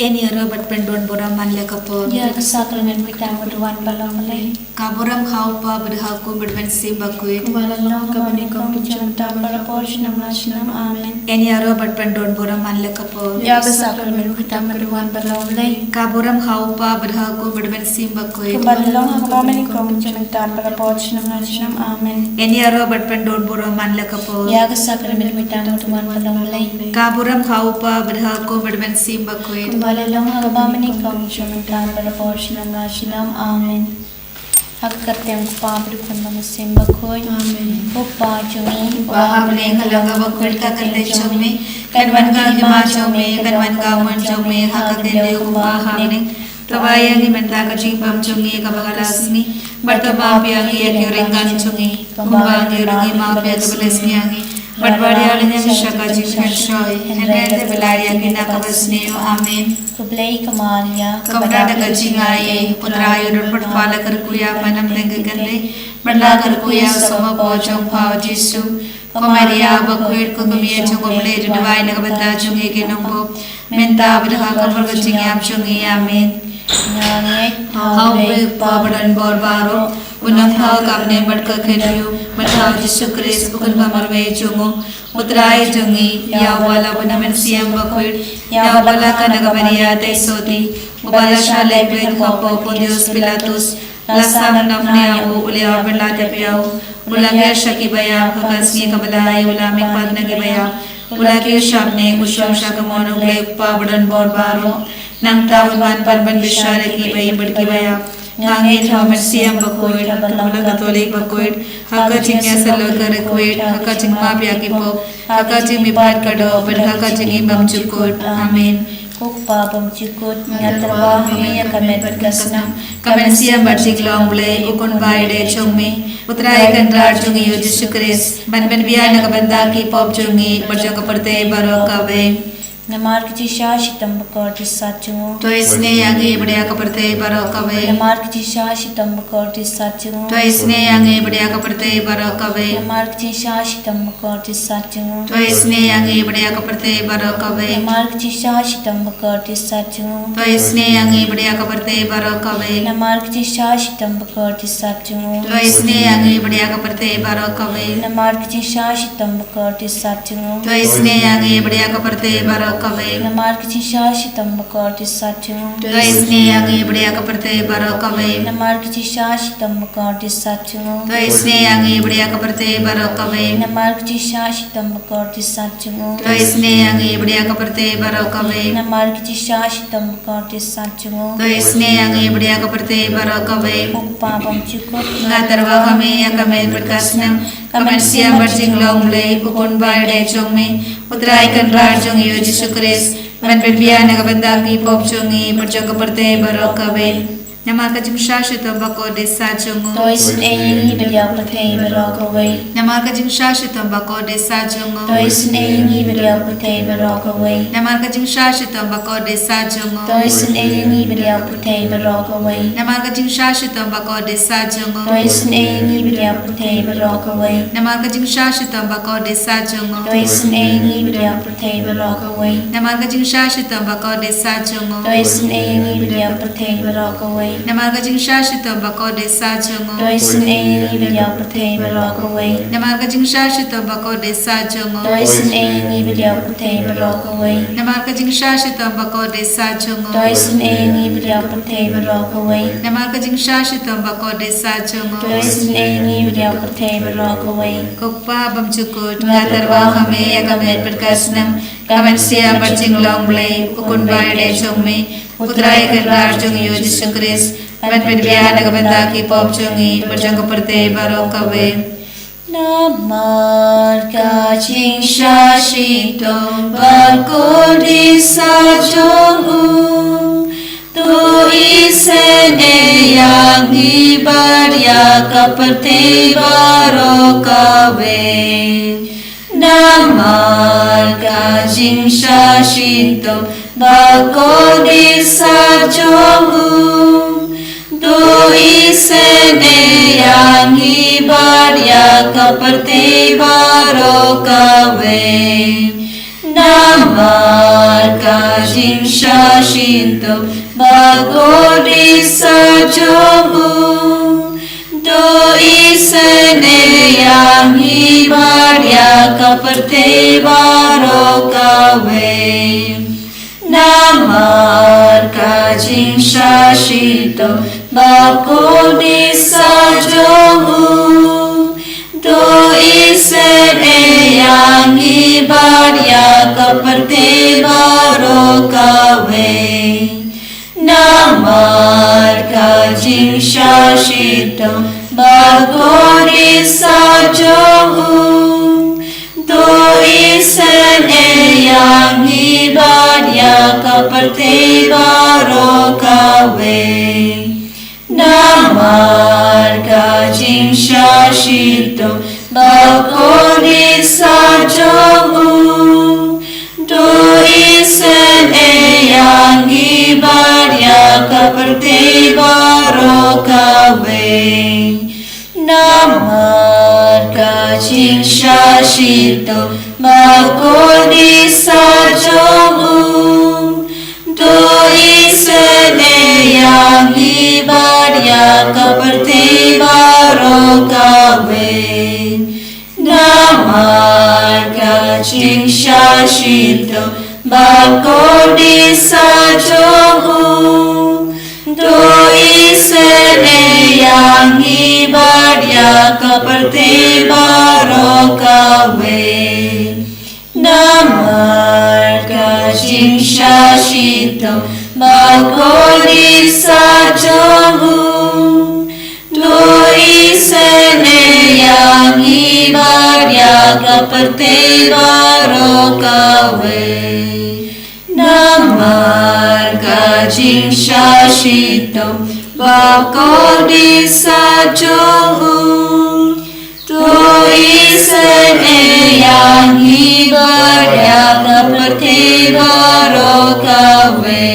Eni Robert Pendon Boram Manle Kapo. Ya kesakramen kita berduaan balang malay. Kaboram Haupa Berhaku Berben Simbakuit. Walalong kabanikong pucunta para portion nasionam. Amen. Eni Robert Pendon Boram Manle Kapo. Ya kesakramen kita berduaan balang malay. Kaboram Haupa Berhaku Berben Simbakuit. Walalong kabanikong pucunta para portion nasionam. Amen. Eni Robert Pendon Boram Manle Kapo. Ya kesakramen kita berduaan balang malay. Kaboram Haupa Berhaku Berben Simbakuit. Walalong kabanikong pucunta para portion nasionam. Amen. Hakatem pabri pandam sembakhoy. Amen. Upa jumi. Wahamle halaga bakul ka kande chome. Kanwan ka hima chome. Kanwan ka mon chome. Hakakende upa hamne. Tawayangi menta ka jimpam chome kabagalasmi. Bartaba piyangi yakyurengan chome. Kumbangi rungi mapya kabalesmiyangi. Badbadialanya shaka jimhenshoy. Henrete belaria kina kabasneo. Amen. Kublai kamaria. Kabrada kajingaye. Putrayo don patpala karkuya panam dengagande. Badla karkuya sama pojong pao jisu. Komaria bakwir kukumiya chungomle judawai nagabanda chungi kinumbo. Menta bidha kamar kajingam chungi. Amen. Nyanget. Hauwe pabadan borbaro. Unang hal kapne badka khenyu. Badha jisu kris bukan pamarwe chungo. Putrayo chungi. Yawala punamen siyam bakwir. Yawala kanagabariya tesoti. Ubala shale ben kapo Pontius Pilatus. Lasang nafne aku uliya berlate piau. Ulagya shakibaya hakasni kabalai ulamik padnagibaya. Ulagya shabne usham shakamon ugle pabadan borbaro. Nang tawuan panban bishare ki bayi berkibaya. Ngangit hamen siyam bakuit, hakula katolik bakuit, hakacing yasalo karekuit, hakacing mapya kipo, hakacing mipat kado, pen hakacing imam cukut. Amen. Kukpa pamcikut nyatrawa hamiya kamet berkasnam. Kamen siyam barcik long blay, ukun baide chungmi, utrai kandrar chungi Yesus Kristus, ban biya nakabanda ki pop chungi, berjang kaparte barok kawe. Namar kici shashitam bakoti sachungu. तो इसने आगे बढ़िया कपड़ते बारो कवे Namar kici shashitam bakoti sachungu. तो इसने आगे बढ़िया कपड़ते बारो कवे Namar kici shashitam bakoti sachungu. तो इसने आगे बढ़िया कपड़ते बारो कवे Namar kici shashitam bakoti sachungu. तो इसने आगे बढ़िया कपड़ते बारो कवे Namar kici shashitam bakoti sachungu. तो इसने आगे बढ़िया कपड़ते बारो कवे Namar kici shashitam bakoti sachungu. तो इसने आगे बढ़िया कपड़ते बारो कवे Namar kici shashitam bakoti sachungu. तो इसने आगे बढ़िया कपड़ते बारो कवे Namar kici shashitam bakoti sachungu. तो इसने आगे बढ़िया कपड़ते बारो कवे Namar kici shashitam bakoti sachungu. तो इसने आगे बढ़िया कपड़ते बारो कवे Namar kici shashitam bakoti sachungu. तो इसने आगे बढ़िया कपड़ते बारो कवे Ukpa pamcikut Ngatarwa kami yang kami berkasnam Kamen siya berjing long lay Ukun baide chungmi Utrai kan rajung Yesus Kristus Man berbiya nagabandaki pop chungi Berjang kaparte barok kawe Nama kajim shashita bako desa chungu Tois neyi beriau patei berokaway. Nama kajim shashita bako desa chungu Tois neyi beriau patei berokaway. Nama kajim shashita bako desa chungu Tois neyi beriau patei berokaway. Nama kajim shashita bako desa chungu Tois neyi beriau patei berokaway. Nama kajim shashita bako desa chungu Tois neyi beriau patei berokaway. Nama kajim shashita bako desa chungu Tois neyi beriau patei berokaway. Nama kajing shashita bako desa chungu Tois neyi beriau patei berokaway. Nama kajing shashita bako desa chungu Tois neyi beriau patei berokaway. Nama kajing shashita bako desa chungu Tois neyi beriau patei berokaway. Nama kajing shashita bako desa chungu Tois neyi beriau patei berokaway. Kukpa bamcukut ngatarwa kami ya kami berkasnam Kamen siya berjing long blay Ukun baide chungmi Utrai kan rajung Yesus Kristus Man berbiya nagabandaki pop chungi Berjang kaparte barok kawe Namar kaching shashito bako desa jongu Tu isene yang ibaria kaparte baro kawe Namar kaching shashito bako desa jongu Tu isene yang ibaria kaparte baro kawe Namar kajing shashinto bagodi sajomu do isene yang ibaria kaperte barokawe. Namar kajing shashito bagodi sajomu do isene yang ibaria kaperte barokawe. Namar kajing shashito bagodi sajomu do isene yang ibaria kaperte barokawe. Namar kajing shashito bagodi sajomu do isene yang ibaria kaperte barokawe. Namar kajing shashito bagodi sajomu do isene yang ibaria kaperte barokawe. Namar kajing shashito bagodi sajomu do isene yang ibaria kaperte barokawe. Namar kajing shashito bagodi sajomu do isene yang ibaria kaperte barokawe. Namar kajing shashito bagodi sajomu do isene yang ibaria kaperte barokawe.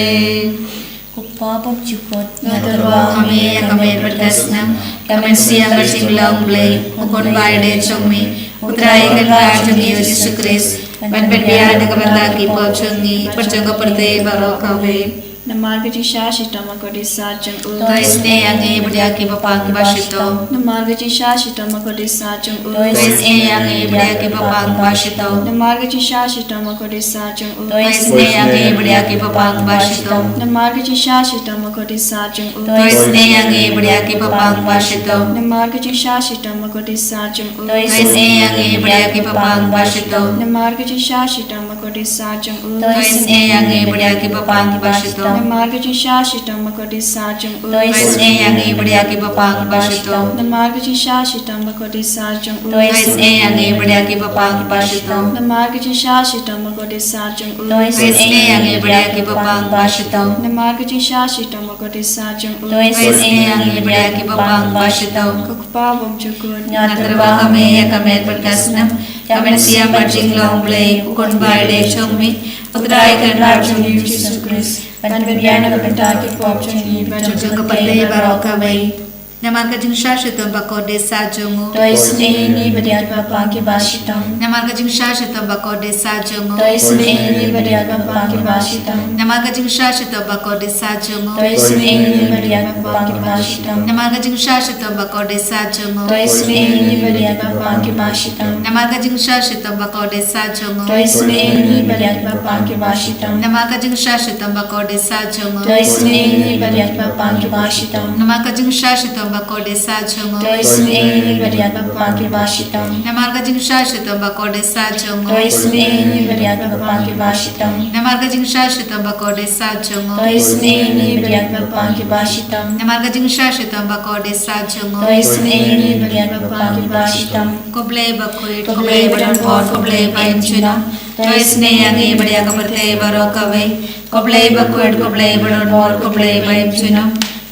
Upah jukut Natarwa kami yang kami berdasna, kami siang bersinglang belai, ukun baide cumi, utrai kenra cumi Yesus Kristus, ban berbiara dengan berdaki pol cumi, perjangka perte barokawe. Namar kajing shashito magodi sajang u. Tois ne yang berdaki bapang basito. Namar kajing shashito magodi sajang u. Tois ne yang berdaki bapang basito. Namar kajing shashito magodi sajang u. Tois ne yang berdaki bapang basito. Namar kajing shashito magodi sajang u. Tois ne yang berdaki bapang basito. Namar kajing shashito magodi sajang u. Tois ne yang berdaki bapang basito. Namar kajing shashito magodi sajang u. Tois ne yang berdaki bapang basito. Namar kajing shashito magodi sajang u. Tois ne yang berdaki bapang basito. Namar kajing shashito magodi sajang u. Tois ne yang berdaki bapang basito. Namar kajing shashito magodi sajang u. Tois ne yang berdaki bapang basito. Namar kajing shashito magodi sajang u. Tois ne yang berdaki bapang basito. Kukpawam jukut Natarwa kami yang kami berdasna, kami siang berjinglang belai, ukun baide cumi, utrai kenra cumi Yesus Kristus, ban berbiara dengan berdaki pol cumi, perjangka perte barokawe. Namar kajing shashito bagodi sajomu. Tois ne beriat bapang ki bashitam. Namar kajing shashito bagodi sajomu. Tois ne beriat bapang ki bashitam. Namar kajing shashito bagodi sajomu. Tois ne beriat bapang ki bashitam. Namar kajing shashito bagodi sajomu. Tois ne beriat bapang ki bashitam. Namar kajing shashito bagodi sajomu. Tois ne beriat bapang ki bashitam. Namar kajing shashito bagodi sajomu. Tois ne beriat bapang ki bashitam. Namar kajing shashito bagodi sajomu. Tois ne beriat bapang ki bashitam. Namar kajing shashito bagodi sajomu. Tois ne beriat bapang ki bashitam. Namar kajing shashito bagodi sajomu. Tois ne beriat bapang ki bashitam. Namar kajing shashito bagodi sajomu. Tois ne beriat bapang ki bashitam. Koblai bakuit, koblai badan por, koblai bain chuna. Tois ne yang beriak kaperte barokawe. Koblai bakuit, koblai badan por, koblai bain chuna.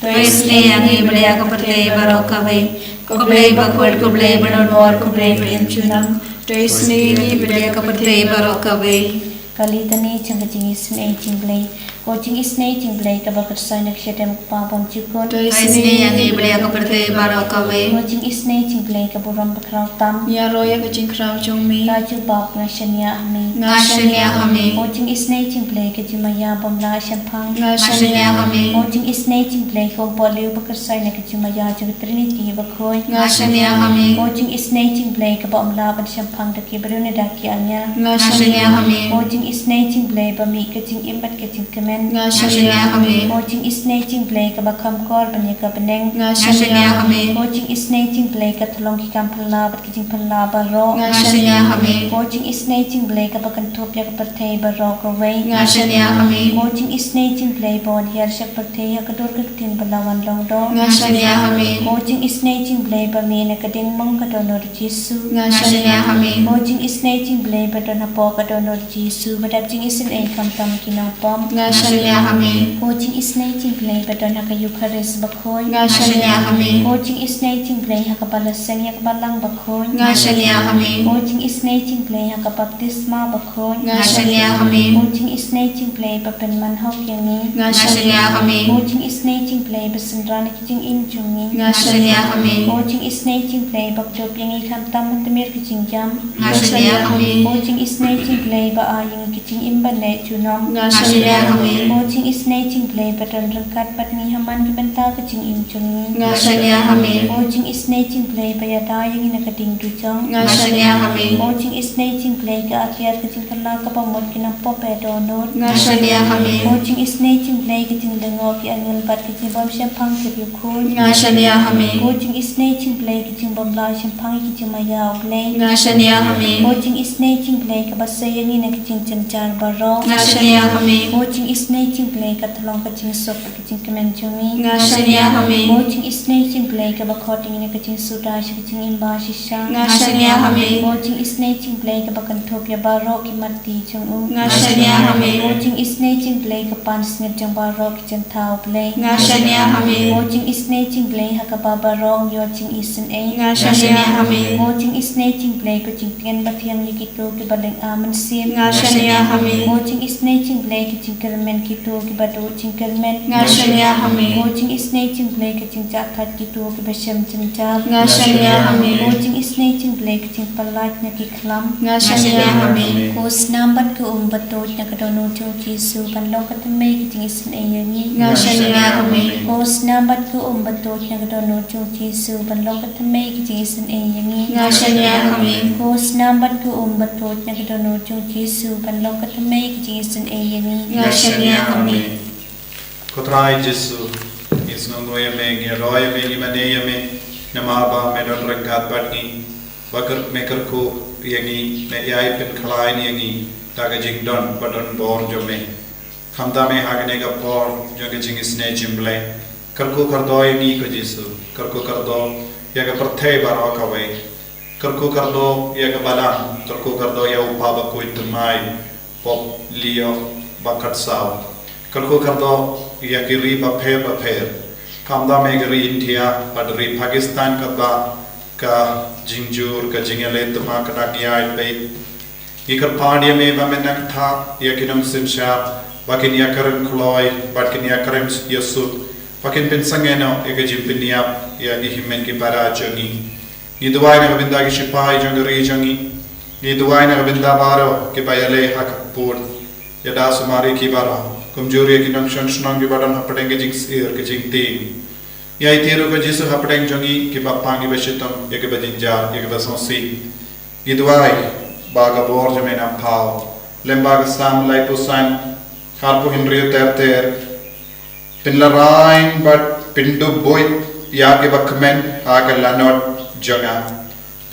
Tois ne yang beriak kaperte barokawe. Koblai bakuit, koblai badan por, koblai bain chuna. Tois ne beriak kaperte barokawe. Kali tani chang jingi sne jinglei Coaching is nating play ka bakit sa nagsiyadam papam chikon. Isni yang ibli ka perte baro kawe. Coaching is nating play ka buram bakraw tam. Ya roya ka jing kraw jong mi. Kaju bab nga shanya ami. Ngashanya kami. Coaching is nating play ka jumaya bamla shampang. Ngashanya kami. Coaching is nating play ka boliu bakit sa nagsiyamaya jung trinity bakoy. Ngashanya kami. Coaching is nating play ka bamla bad shampang daki barune daki anya. Ngashanya kami. Coaching is nating play ba mi ka jing imbat ka jing kemen. Ngashanya kami. Coaching is nating play ka bakam kor banya ka beneng. Ngashanya kami. Coaching is nating play ka tolong ki kam phala bat ki jing phala baro. Ngashanya kami. Coaching is nating play ka bakan top ya ka perthei baro ka wei. Ngashanya kami. Coaching is nating play bon hiar shak perthei ya ka dor ka tin balawan long do. Ngashanya kami. Coaching is nating play ba mi na ka ding mong ka donor Jesu. Ngashanya kami. Coaching is nating play ba don ha po ka donor Jesu. Badap jing isin ay kam tam kinang pom. Ngashanya kami. Coaching is nating play ba don ha ka Eucharist bakhoy. Ngashanya kami. Coaching is nating play ha ka balasang ya ka balang bakhoy. Ngashanya kami. Coaching is nating play ha ka baptisma bakhoy. Ngashanya kami. Coaching is nating play ba penman hok yangi. Ngashanya kami. Coaching is nating play ba sendrani kijing injungi. Ngashanya kami. Coaching is nating play ba job yangi kam tam tamir kijing jam. Ngashanya kami. Coaching is nating play ba ayang kijing imban le junom. Ngashanya kami. Coaching is nating play ba don rangkat pat ni haman ki benta kijing injungi. Ngashanya kami. Coaching is nating play ba ya dayang ina kading dujong. Ngashanya kami. Coaching is nating play ka atyar kijing kala ka pamot kinang pope donor. Ngashanya kami. Coaching is nating play kijing lengo ki angel bat kijing bom shampang ki yukun. Ngashanya kami. Coaching is nating play kijing bom la shampang kijing mayaw play. Ngashanya kami. Coaching is nating play ka basayang ina kijing chanchar baro. Ngashanya kami. Coaching is nating play ka talong kijing sop kijing kemenjungi. Ngashanya kami. Coaching is nating play ka bakhoting ina kijing suda kijing imba shisha. Ngashanya kami. Coaching is nating play ka bakantop ya baro ki mati chung. Ngashanya kami. Coaching is nating play ka pans ngit jang baro ki jang thau play. Ngashanya kami. Coaching is nating play ha ka babarong yo ching isin a. Ngashanya kami. Coaching is nating play ko ching tian bathiang yikito ki baleng aman sim. Ngashanya kami. Coaching is nating play ki ching kermen kito ki badu ching kermen. Ngashanya kami. Coaching is nating play ki ching chathat kito ki basham ching chal. Ngashanya kami. Coaching is nating play ki ching palat na ki khlam. Ngashanya kami. Coach nambat ko batot na kadono chung Jesu panlong katamay ki ching isin a yangi. Ngashanya kami. Coach nambat ko batot na kadono chung Jesu panlong katamay ki ching isin a yangi. Ngashanya kami. Coach nambat ko batot na kadono chung Jesu panlong katamay ki ching isin a yangi. Ngashanya kami. Kotrai Jesu, isnongoya me, geroya me, imaneya me, namaba me don rangkat batni, bakar mekar ko yangi, me yai pin khalai yangi, taga jing don badon bor jo me, khamda me agane ka bor jo ke jing isne jimble, karko kardo yangi ko Jesu, karko kardo yaga perthei baro kawe, karko kardo yaga balang, karko kardo ya upaba ko itumai, pop lio bakat sao. Karko kardo ya kiri bapher kamda megari India padri Pakistan ka jingjur ka jingale tuma ka dakiai pe ikar padia me ba menak tha ya kinam simsha bakin ya karam khloy bakin ya karam yesu bakin pensangeno ega jimpinia ya gihimen ki para jongi ni duai na binda ki shipai jongari jongi ni duai na binda baro ki bayale hakpur ya da sumari ki bara कमजोरी की नंशन स्नंग की बटन हपटेंगे जिंग सिर के जिंग तीन या इतेरो के जिस हपटेंग जोंगी के बापांगी बशितम एक बजिंजा एक बसोंसी ये दुआई बागा बोर जमे ना पाओ लेम्बाग साम लाइपोसान खारपो हिंद्रियो ter pinlarain but pindu boy ya ke bakmen aga lanot jonga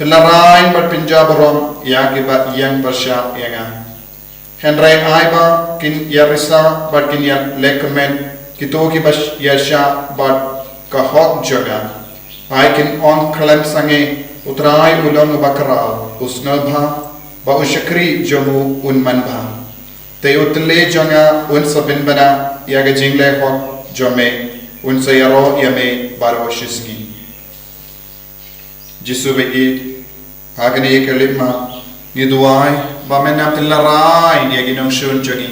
pinlarain but pinjaborom ya ke ba yang bersya yanga Henry Aiba kin yarisa but kin yar lekmen kito ki bas yasha but kahok jaga I kin on kalam sange utrai ulong bakra usnabha ba ushakri jamu un manbha te utle janga un sabin bana yaga jingle hok jome un sayaro yame baro shisgi jisube I agane kalima ni duai ba men aptilla rai ni aginam shun jogi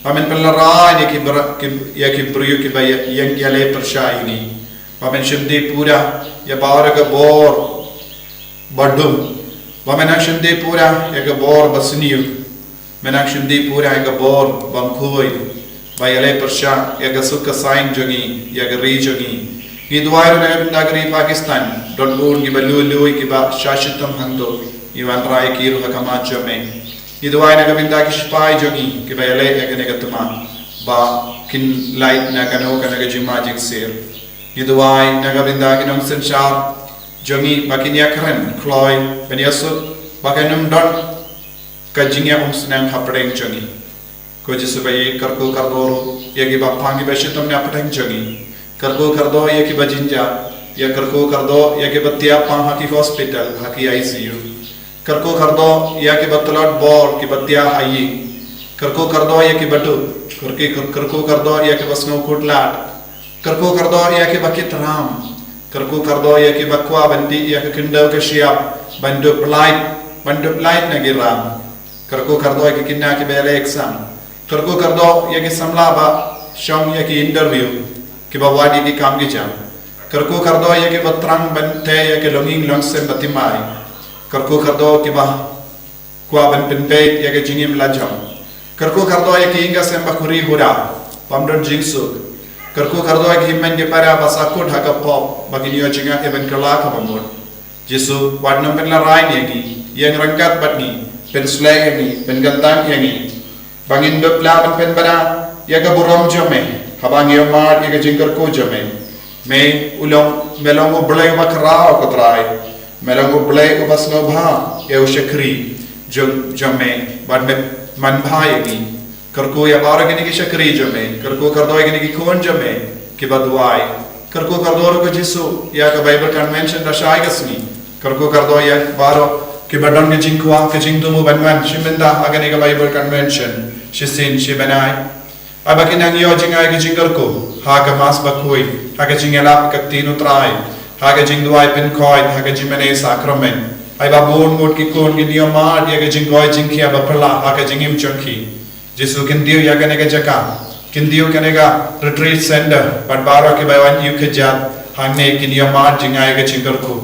Pamen pelarai ni ki brio ki bay yang yale persyai ni. Pamen shimdi pura ya bawra ka bor badum. Pamen shimdi pura ya ka bor basniu. Menak shimdi pura ya ka bor bamkhoi. Bayale persya ya ka sukka sain jongi ya ka ri jongi. Ni duairo nagari Pakistan don ki balulu ki ba shashitam hando. Iwan rai ki ruha kamacho me. Itu ay nagabinda ki spy jogi ki bayale agane gatuma ba kin light na kano kana ga magic sir. Itu ay nagabinda ki nong senchar jogi ba kin yakran kloy beniasut ba kanum dot ka jingya umsnang hapdeng jogi. Ko jisu bayi karko kardoro yagi ba pangi ba shitam na apdeng jogi. Karko kardo yagi ba jinja ya karko kardo yagi ba tia pang haki hospital haki ICU. Karko kardo ya ki batulad bor ki batya ayi karko kardo ya ki batu karko kardo ya ki basno kutlat karko kardo ya ki bakit ram karko kardo ya ki bakwa bandi ya ki kindau ke siap bandu light na giram karko kardo ya ki kinna ki bele exam karko kardo ya ki samla ba shong ya ki interview ki bawadi ki kam ki jam karko kardo ya ki batrang bante ya ki longing longsem batimai karko kardo ki bah kwa ban penpe ya ke jingim lajam karko kardo ya ki inga semba khuri hura pamdon jingsu karko kardo ya ki himmen ke para basakut haka pop bagini yo jinga even kala ka bamur jisu wadnam pen la rai ni gi yang rangkat batni pen slay ni pen gantan yang ni bangin dop la pen bara ya ka buram jame habang yo mar ya ke jingkar ko jame me ulong melong blay makra ko trai Melango blay ko basno bha ya ushakri jame bad me man bhai ni karko ya bara gini ki shakri jame karko kardo gini ki kon jame ki badwai karko kardo ko jisu ya ka bible convention da shai gasni karko kardo ya baro ki badon ni jinkwa ke jingtumu banman shimenda agani ka bible convention shisin shibanai abaki nang yo jingai ki jingarko ha ka mas bakoi ha ka jingela ka tinu trai Haga jing duai pen coin, haga jimene sacrament. Ai ba bon mot ki kon ki niyo ma dia ga jing goi jing kia ba perla haga jing im chonki. Jisu kin diu ya ga nega jaka. Kin diu ka nega retreat center. But baro ki ba wan yu ke jat hangne ki niyo ma jing ai ga jing ko.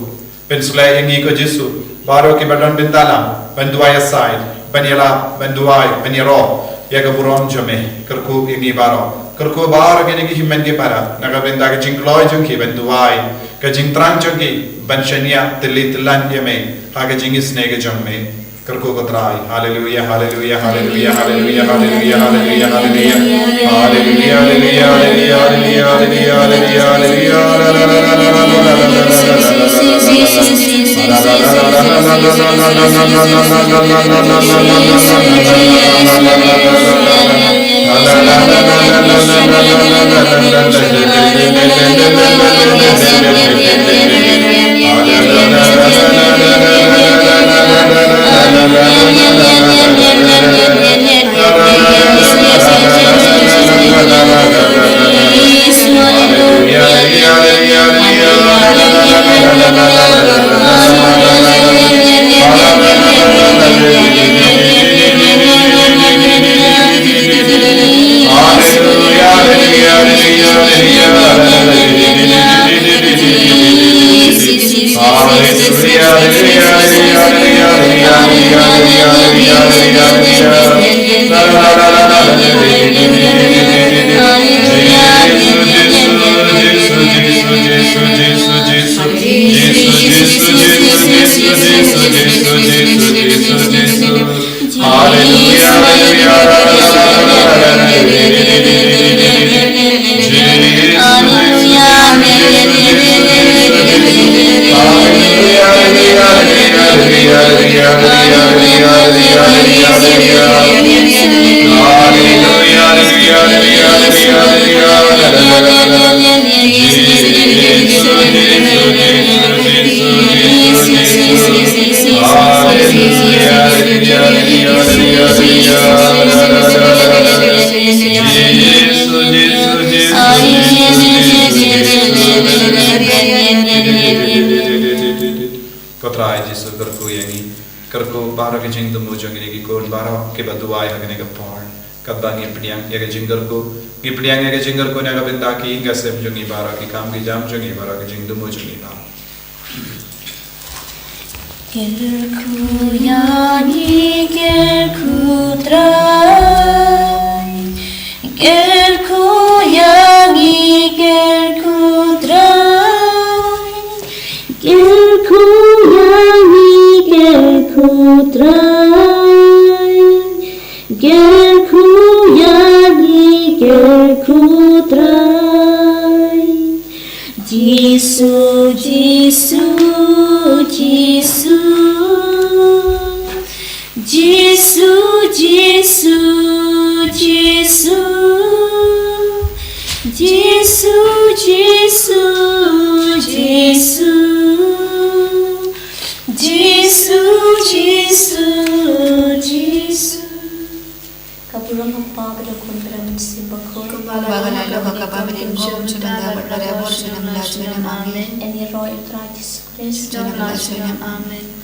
Pen sulai ingi ko jisu. Baro ki ba don bintala. Ben duai aside. Ben yala ben duai ben yaro. Ya ga buron jome. Kerku ingi baro. Kerku baro ki negi himmen ki para. Naga benda ga jing gloi jongki ben duai. Kajing trang jogi banshania tilit lan yame haga jingis nega jomme karko kotrai hallelujah hallelujah hallelujah hallelujah hallelujah hallelujah hallelujah hallelujah Kotrai jisu kerku yangi kerku bara ke jing temu jangine ki kon bara ke baduai hagane ke par kabang ipdiang ya ke jinggar ko na kabinda ki gasem jungi bara ki kam ki jam jungi bara ki jing dumo jungi bara Gerku yani gerku trai Gerku yani gerku trai Gerku yani gerku trai Gerku yani gerku trai Jisu Jisu Jisu Jisu Jisu Jisu Jisu Jisu Jisu Jisu Jisu Jisu Kapulang apa berlaku dalam simbakul Bagalalo kakapamin ko sunanda berpada bor sunam lajunam amin. Eni roy utra Yesus Kristus Sunam lajunam amin.